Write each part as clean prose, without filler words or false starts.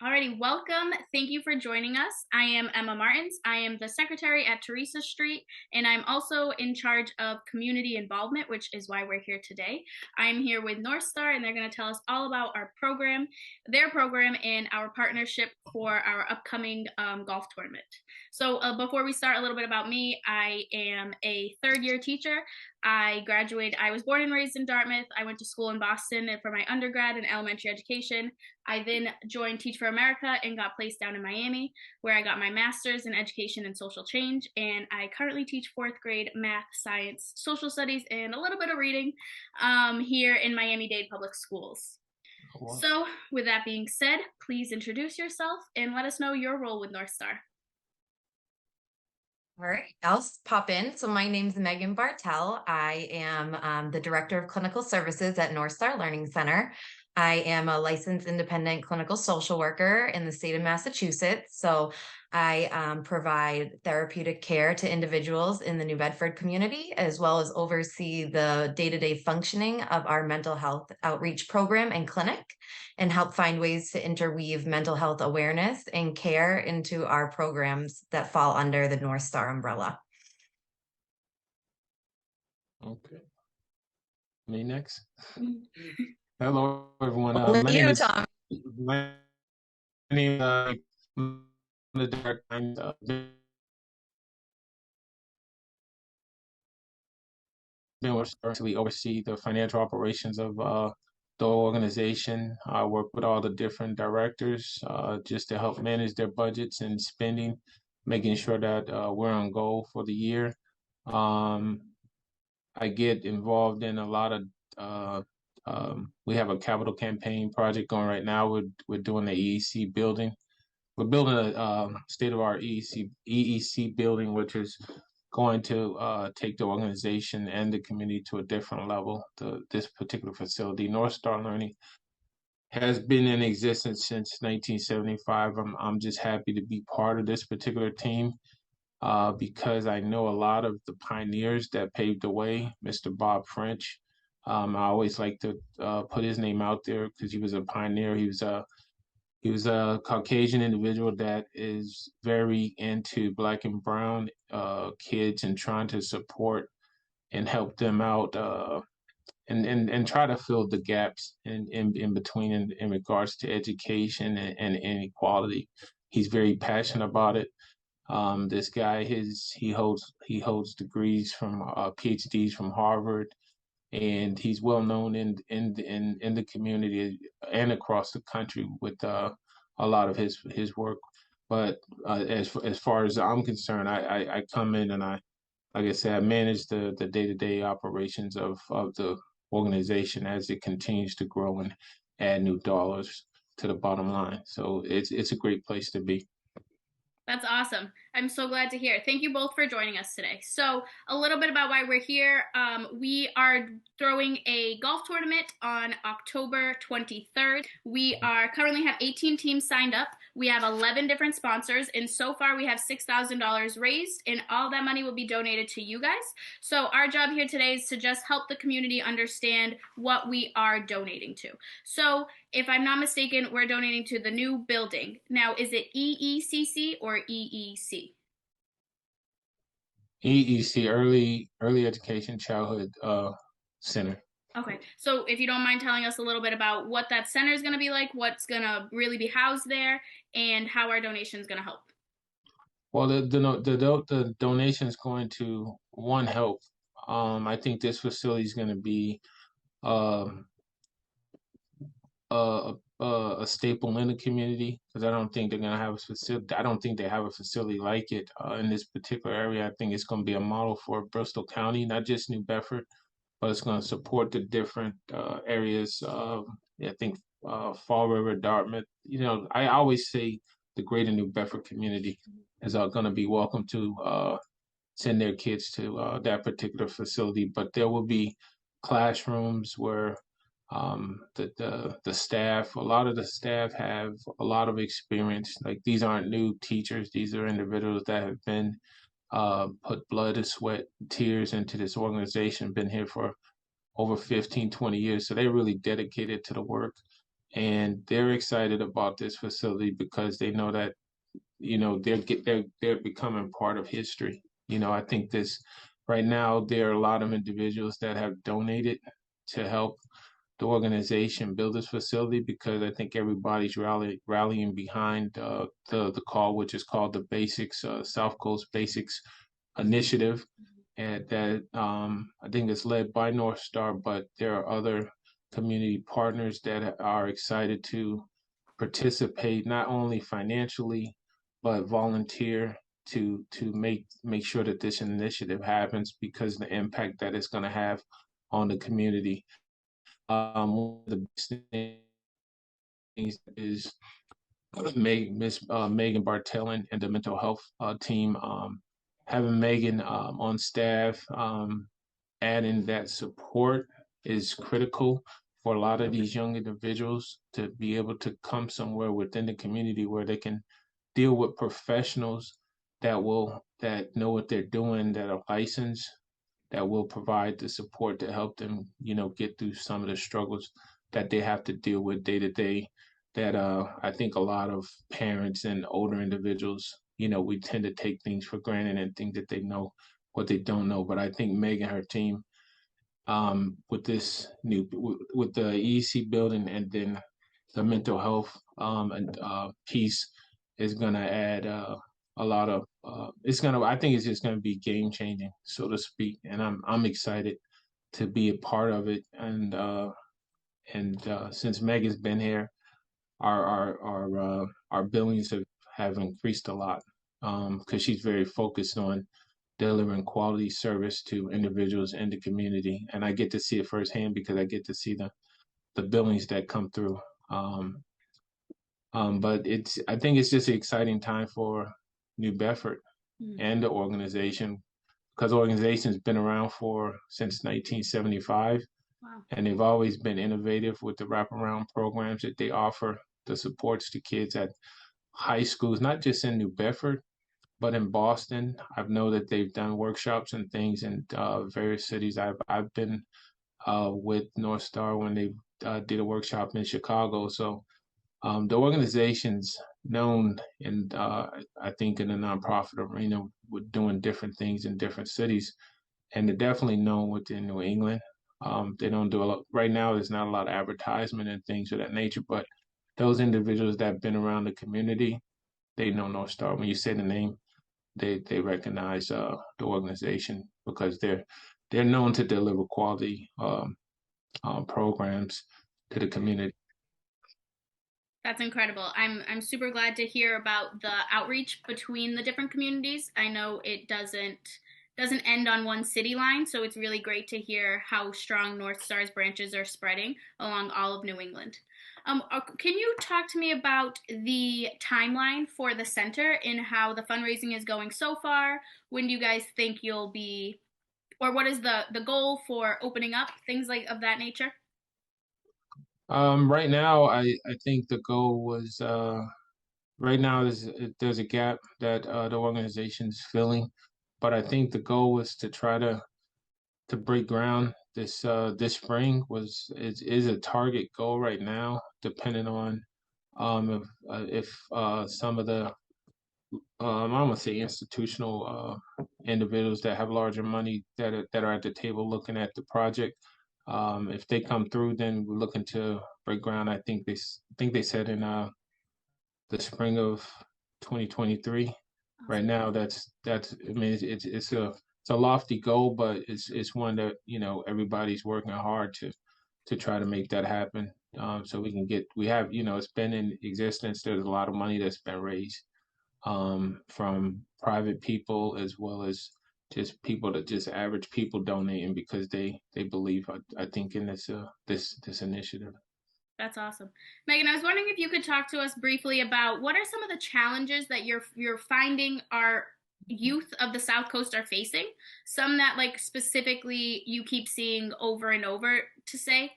Alrighty, welcome. Thank you for joining us. I am Emma Martins. I am the secretary at Teresa Street, and I'm also in charge of community involvement, which is why we're here today. I'm here with NorthStar, and they're going to tell us all about our program, their program, and our partnership for our upcoming golf tournament. So before we start, a little bit about me. I am a third-year teacher. I was born and raised in Dartmouth. I went to school in Boston for my undergrad and elementary education. I then joined Teach for America and got placed down in Miami, where I got my master's in education and social change. And I currently teach fourth grade math, science, social studies, and a little bit of reading here in Miami-Dade Public Schools. Wow. So with that being said, please introduce yourself and let us know your role with NorthStar. All right, I'll pop in. So my name's Megan Bartel. I am the Director of Clinical Services at NorthStar Learning Center. I am a licensed independent clinical social worker in the state of Massachusetts. So I provide therapeutic care to individuals in the New Bedford community, as well as oversee the day-to-day functioning of our mental health outreach program and clinic, and help find ways to interweave mental health awareness and care into our programs that fall under the North Star umbrella. Okay. Me next. Hello, everyone. My name is Tom. My name is the director. We oversee the financial operations of the organization. I work with all the different directors just to help manage their budgets and spending, making sure that we're on goal for the year. I get involved in a lot of we have a capital campaign project going right now. We're doing the EEC building. We're building a state-of-the-art EEC building, which is going to take the organization and the community to a different level. This particular facility, NorthStar Learning, has been in existence since 1975. I'm just happy to be part of this particular team because I know a lot of the pioneers that paved the way. Mr. Bob French, I always like to put his name out there because he was a pioneer. He was a Caucasian individual that is very into Black and brown kids and trying to support and help them out and try to fill the gaps in between in regards to education and inequality. He's very passionate about it. This guy, he holds degrees from PhDs from Harvard, and he's well known in the community and across the country with a lot of his work. But as far as I'm concerned, I come in and like I said, I manage the day-to-day operations of the organization as it continues to grow and add new dollars to the bottom line. So it's a great place to be. That's awesome. I'm so glad to hear. Thank you both for joining us today. So a little bit about why we're here. We are throwing a golf tournament on October 23rd. We currently have 18 teams signed up. We have 11 different sponsors, and so far we have $6,000 raised, and all that money will be donated to you guys. So our job here today is to just help the community understand what we are donating to. So if I'm not mistaken, we're donating to the new building. Now, is it EECC or EEC? EEC, Early Education Childhood Center. Okay, so if you don't mind telling us a little bit about what that center is going to be like, what's going to really be housed there, and how our donation is going to help. Well, the donation is going to help. I think this facility is going to be a staple in the community because I don't think they're going to have a facility. I don't think they have a facility like it in this particular area. I think it's going to be a model for Bristol County, not just New Bedford, but it's going to support the different areas. I think Fall River, Dartmouth. I always say the greater New Bedford community is going to be welcome to send their kids to that particular facility. But there will be classrooms where the staff, a lot of the staff have a lot of experience. Like, these aren't new teachers. These are individuals that have been put blood and sweat, tears into this organization, been here for over 15, 20 years. So they're really dedicated to the work. and they're excited about this facility because they know that they're becoming part of history. I think this right now there are a lot of individuals that have donated to help the organization build this facility because I think everybody's rallying behind the call, which is called the Basics South Coast Basics Initiative, and that I think it's led by NorthStar, but there are other community partners that are excited to participate not only financially but volunteer to make sure that this initiative happens because the impact that it's going to have on the community. One of the best things is Miss Megan Bartel and the mental health team. Having Megan on staff, adding that support is critical for a lot of these young individuals to be able to come somewhere within the community where they can deal with professionals that know what they're doing, that are licensed, that will provide the support to help them, get through some of the struggles that they have to deal with day to day. That I think a lot of parents and older individuals, we tend to take things for granted and think that they know what they don't know. But I think Meg and her team, with this with the EEC building and then the mental health and piece is going to add a lot of I think it's just going to be game changing, so to speak, and I'm excited to be a part of it. And since Meg has been here, our billings have increased a lot because she's very focused on delivering quality service to individuals in the community, and I get to see it firsthand because I get to see the billings that come through. Um, but I think it's just an exciting time for New Bedford and the organization because the organization's been around since 1975, Wow. and they've always been innovative with the wraparound programs that they offer, the supports to kids at high schools, not just in New Bedford, but in Boston. I know that they've done workshops and things in various cities. I've been with North Star when they did a workshop in Chicago. So the organization's known, and I think in the nonprofit arena, with doing different things in different cities, and they're definitely known within New England. They don't do a lot right now. There's not a lot of advertisement and things of that nature, but those individuals that have been around the community, they know North Star. When you say the name, they recognize the organization because they're known to deliver quality programs to the community. That's incredible. I'm super glad to hear about the outreach between the different communities. I know it doesn't end on one city line, so it's really great to hear how strong North Star's branches are spreading along all of New England. Can you talk to me about the timeline for the center and how the fundraising is going so far? When do you guys think you'll be, or what is the goal for opening up, things like of that nature? Right now, I think the goal was right now there's a gap that the organization's filling, but I think the goal was to try to break ground this spring is a target goal right now, depending on if some of the I'm gonna say institutional individuals that have larger money that are at the table looking at the project. If they come through, then we're looking to break ground. I think they said in the spring of 2023. Right Awesome. now, that's I mean it's a lofty goal, but it's one that everybody's working hard to try to make that happen. So we have it's been in existence. There's a lot of money that's been raised from private people as well as just average people donating because they believe I think in this initiative. That's awesome. Megan, I was wondering if you could talk to us briefly about what are some of the challenges that you're finding our youth of the South Coast are facing? Some that like specifically you keep seeing over and over to say?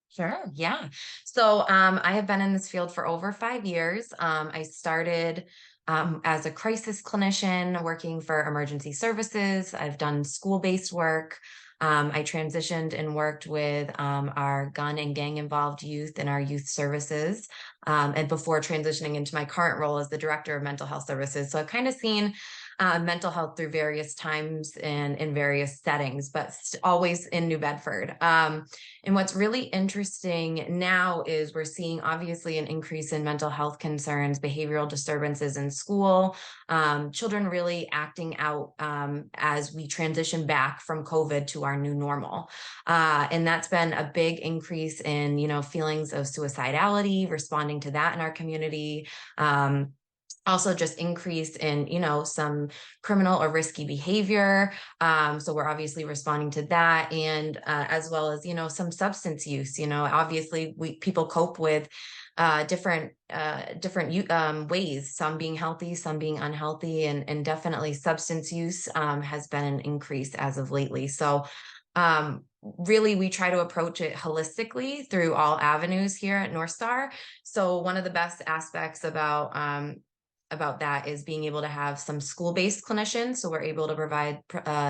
Sure. Yeah. So I have been in this field for over 5 years. I started as a crisis clinician working for emergency services. I've done school based work. I transitioned and worked with our gun and gang involved youth in our youth services, and before transitioning into my current role as the director of mental health services. So I've kind of seen mental health through various times and in various settings, but always in New Bedford. And what's really interesting now is we're seeing obviously an increase in mental health concerns, behavioral disturbances in school, children really acting out as we transition back from COVID to our new normal. And that's been a big increase in, feelings of suicidality, responding to that in our community. Also just increase in some criminal or risky behavior, so we're obviously responding to that, and as well as some substance use. Obviously people cope with different ways, some being healthy, some being unhealthy, and definitely substance use has been an increase as of lately. So really we try to approach it holistically through all avenues here at NorthStar. So one of the best aspects about that is being able to have some school-based clinicians. So we're able to provide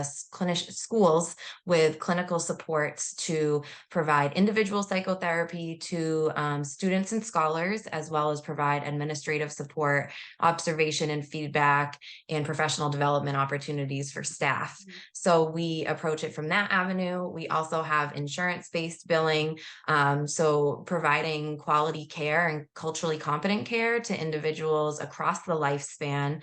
schools with clinical supports to provide individual psychotherapy to students and scholars, as well as provide administrative support, observation and feedback, and professional development opportunities for staff. Mm-hmm. So we approach it from that avenue. We also have insurance-based billing, so providing quality care and culturally competent care to individuals across the lifespan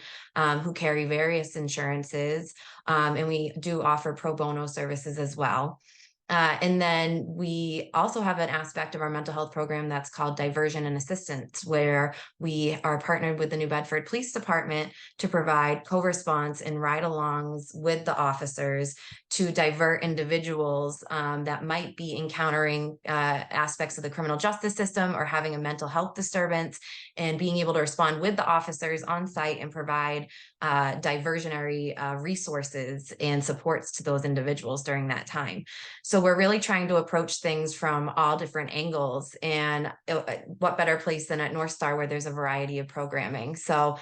who carry various insurances, and we do offer pro bono services as well. And then we also have an aspect of our mental health program that's called diversion and assistance, where we are partnered with the New Bedford Police Department to provide co-response and ride-alongs with the officers to divert individuals that might be encountering aspects of the criminal justice system or having a mental health disturbance, and being able to respond with the officers on site and provide diversionary resources and supports to those individuals during that time. So we're really trying to approach things from all different angles, and what better place than at NorthStar, where there's a variety of programming. So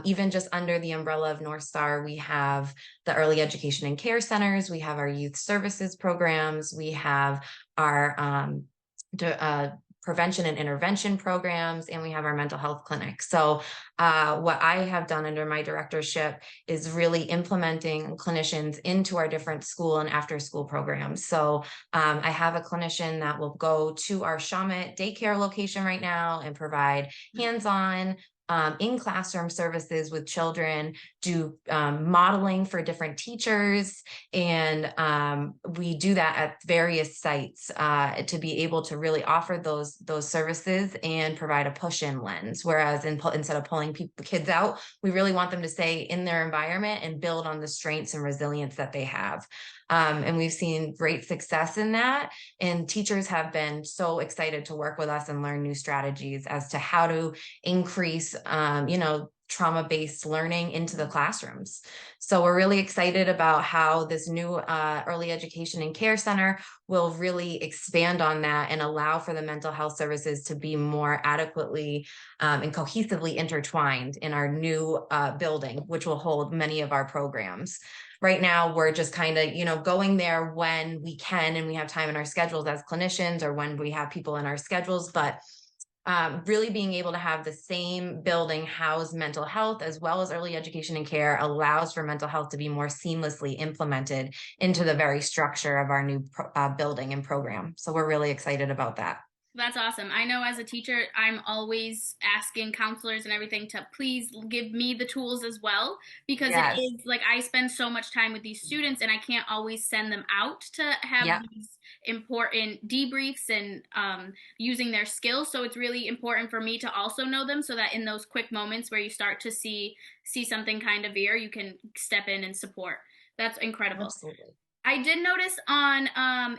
even just under the umbrella of NorthStar, we have the early education and care centers, we have our youth services programs, we have our prevention and intervention programs, and we have our mental health clinic. So what I have done under my directorship is really implementing clinicians into our different school and after school programs. So I have a clinician that will go to our Shawmut daycare location right now and provide hands-on in classroom services with children, do modeling for different teachers, and we do that at various sites to be able to really offer those services and provide a push-in lens. Whereas instead of pulling kids out, we really want them to stay in their environment and build on the strengths and resilience that they have. And we've seen great success in that. And teachers have been so excited to work with us and learn new strategies as to how to increase, trauma-based learning into the classrooms. So we're really excited about how this new early education and care center will really expand on that and allow for the mental health services to be more adequately and cohesively intertwined in our new building, which will hold many of our programs. Right now, we're just kind of, going there when we can and we have time in our schedules as clinicians, or when we have people in our schedules, but really being able to have the same building house mental health as well as early education and care allows for mental health to be more seamlessly implemented into the very structure of our new building and program. So we're really excited about that. That's awesome. I know as a teacher, I'm always asking counselors and everything to please give me the tools as well, because Yes. It is like I spend so much time with these students and I can't always send them out to have these important debriefs and using their skills. So it's really important for me to also know them, so that in those quick moments where you start to see something kind of veer, you can step in and support. That's incredible. Absolutely. I did notice on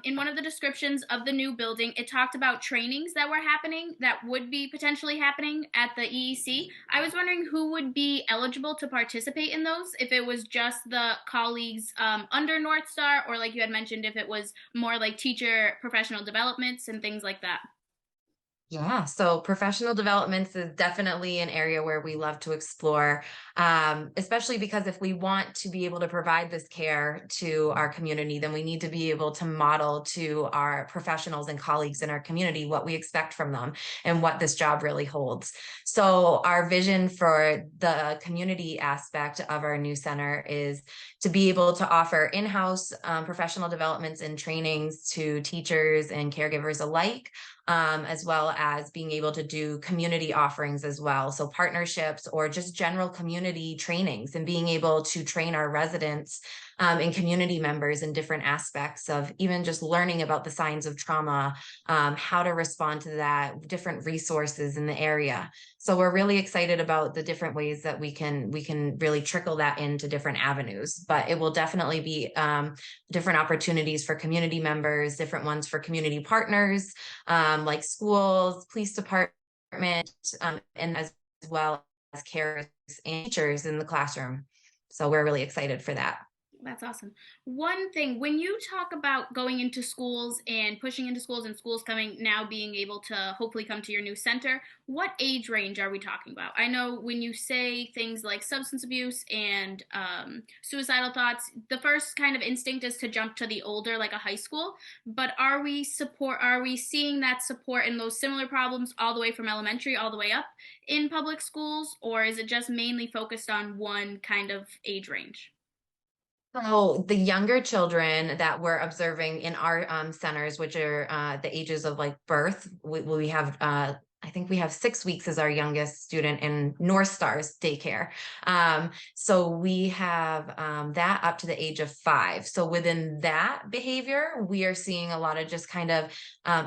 in one of the descriptions of the new building, it talked about trainings that were happening, that would be potentially happening at the EEC. I was wondering who would be eligible to participate in those, if it was just the colleagues under NorthStar, or like you had mentioned, if it was more like teacher professional developments and things like that. Yeah, so professional developments is definitely an area where we love to explore, especially because if we want to be able to provide this care to our community, then we need to be able to model to our professionals and colleagues in our community what we expect from them and what this job really holds. So, our vision for the community aspect of our new center is to be able to offer in-house professional developments and trainings to teachers and caregivers alike, as well as being able to do community offerings as well. So, partnerships or just general community trainings and being able to train our residents and community members in different aspects of even just learning about the signs of trauma, how to respond to that, different resources in the area. So we're really excited about the different ways that we can really trickle that into different avenues. But it will definitely be different opportunities for community members, different ones for community partners, like schools, police department, and as well as carers and teachers in the classroom. So we're really excited for that. That's awesome. One thing, when you talk about going into schools and pushing into schools and schools coming now being able to hopefully come to your new center, what age range are we talking about? I know when you say things like substance abuse and suicidal thoughts, the first kind of instinct is to jump to the older, like a high school. But are we seeing that support in those similar problems all the way from elementary all the way up in public schools, or is it just mainly focused on one kind of age range? So the younger children that we're observing in our centers, which are the ages of like birth, we have I think we have 6 weeks as our youngest student in NorthStar's daycare. So we have that up to the age of 5. So within that behavior, we are seeing a lot of just kind of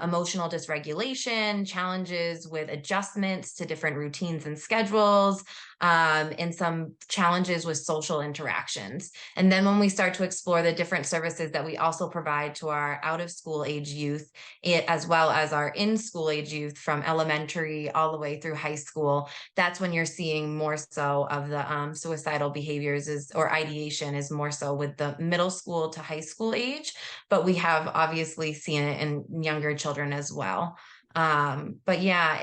emotional dysregulation, challenges with adjustments to different routines and schedules, and some challenges with social interactions. And then when we start to explore the different services that we also provide to our out of school age youth, as well as our in school age youth from elementary all the way through high school, that's when you're seeing more so of the suicidal behaviors or ideation is more so with the middle school to high school age. But we have obviously seen it in younger children as well. But yeah,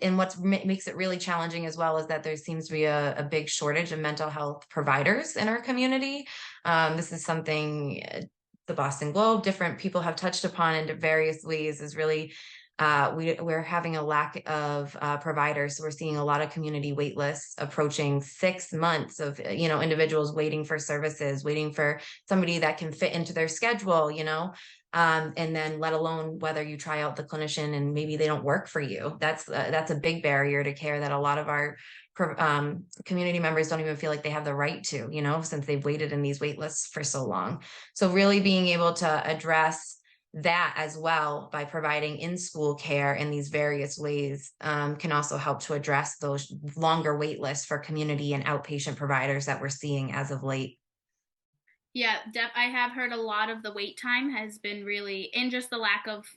and what makes it really challenging as well is that there seems to be a big shortage of mental health providers in our community. This is something the Boston Globe, different people have touched upon in various ways, is really we're having a lack of providers. So we're seeing a lot of community wait lists approaching 6 months of, individuals waiting for services, waiting for somebody that can fit into their schedule, and then let alone whether you try out the clinician and maybe they don't work for you. That's a big barrier to care that a lot of our community members don't even feel like they have the right to, since they've waited in these wait lists for so long. So really being able to address that as well by providing in-school care in these various ways can also help to address those longer wait lists for community and outpatient providers that we're seeing as of late. Yeah, I have heard a lot of the wait time has been really, and just the lack of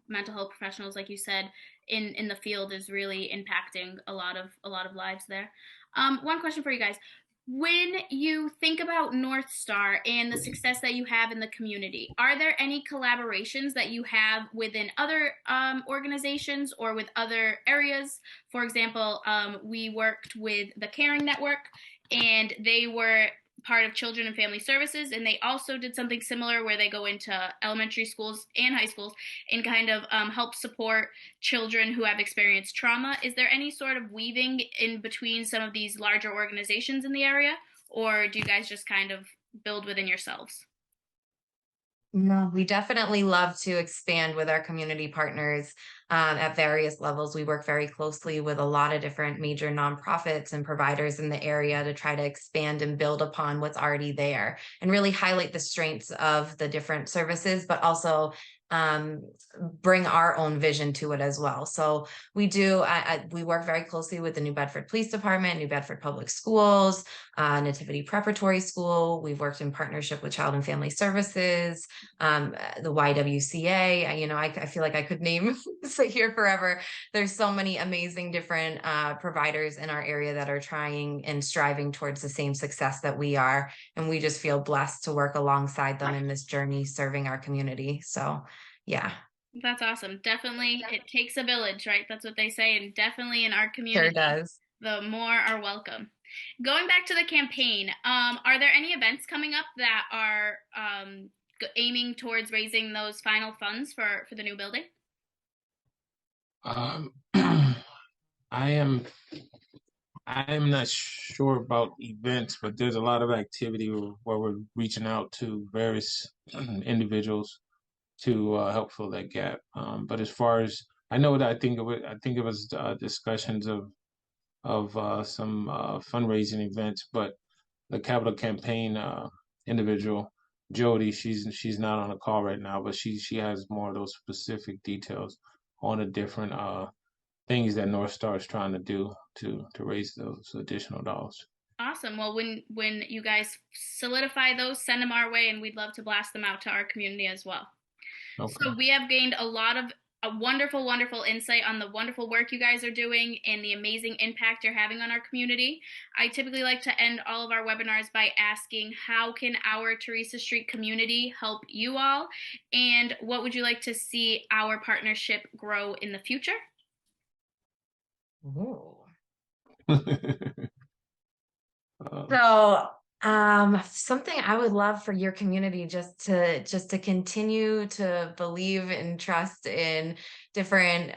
mental health professionals, like you said, in the field is really impacting a lot of lives there. One question for you guys: when you think about North Star and the success that you have in the community, are there any collaborations that you have within other organizations or with other areas? For example, we worked with the Caring Network, and they were part of Children and Family Services, and they also did something similar where they go into elementary schools and high schools and kind of help support children who have experienced trauma. Is there any sort of weaving in between some of these larger organizations in the area, or do you guys just kind of build within yourselves? No, we definitely love to expand with our community partners at various levels. We work very closely with a lot of different major nonprofits and providers in the area to try to expand and build upon what's already there and really highlight the strengths of the different services, but also um, bring our own vision to it as well. So we work very closely with the New Bedford Police Department, New Bedford Public Schools, Nativity Preparatory School. We've worked in partnership with Child and Family Services, the YWCA. I feel like I could name sit here forever. There's so many amazing different providers in our area that are trying and striving towards the same success that we are, and we just feel blessed to work alongside them in this journey, serving our community. So, yeah. That's awesome. Definitely, it takes a village, right? That's what they say, and definitely in our Sure community, does. the more are welcome. Going back to the campaign, are there any events coming up that are aiming towards raising those final funds for the new building? Um, I am not sure about events, but there's a lot of activity where we're reaching out to various individuals to help fill that gap. But as far as I know, that I think it was discussions of some fundraising events, but the capital campaign individual, Jody, she's not on the call right now, but she has more of those specific details on the different things that North Star is trying to do to raise those additional dollars. Awesome. Well, when you guys solidify those, send them our way, and we'd love to blast them out to our community as well. Okay. So we have gained a lot of a wonderful, wonderful insight on the wonderful work you guys are doing and the amazing impact you're having on our community. I typically like to end all of our webinars by asking, how can our Teresa Street community help you all? And what would you like to see our partnership grow in the future? Ooh. Um, So, something I would love for your community just to continue to believe and trust in different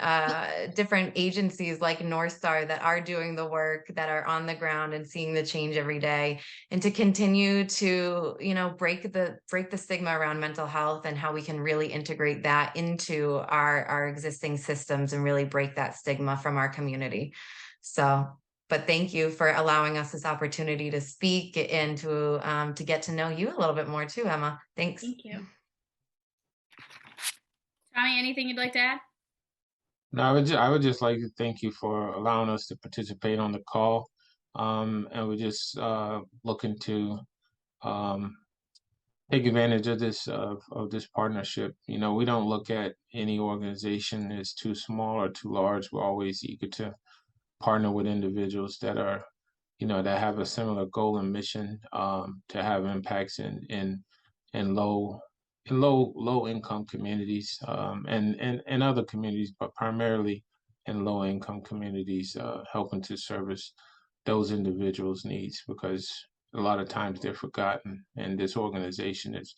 agencies like North Star that are doing the work, that are on the ground and seeing the change every day, and to continue to, break the stigma around mental health and how we can really integrate that into our existing systems and really break that stigma from our community. So, but thank you for allowing us this opportunity to speak and to get to know you a little bit more too, Emma. Thanks. Thank you. Tommy, anything you'd like to add? no, I would just like to thank you for allowing us to participate on the call. And we're just looking to um, take advantage of this partnership. You know, we don't look at any organization as too small or too large. We're always eager to partner with individuals that are, that have a similar goal and mission to have impacts in low income communities and other communities, but primarily in low income communities, helping to service those individuals' needs because a lot of times they're forgotten, and this organization is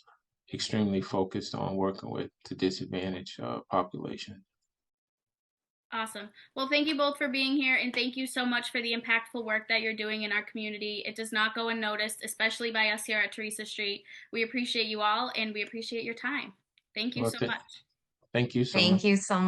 extremely focused on working with the disadvantaged population. Awesome. Well, thank you both for being here, and thank you so much for the impactful work that you're doing in our community. It does not go unnoticed, especially by us here at Teresa Street. We appreciate you all, and we appreciate your time. Thank you Well, so much. thank you so Thank much. you so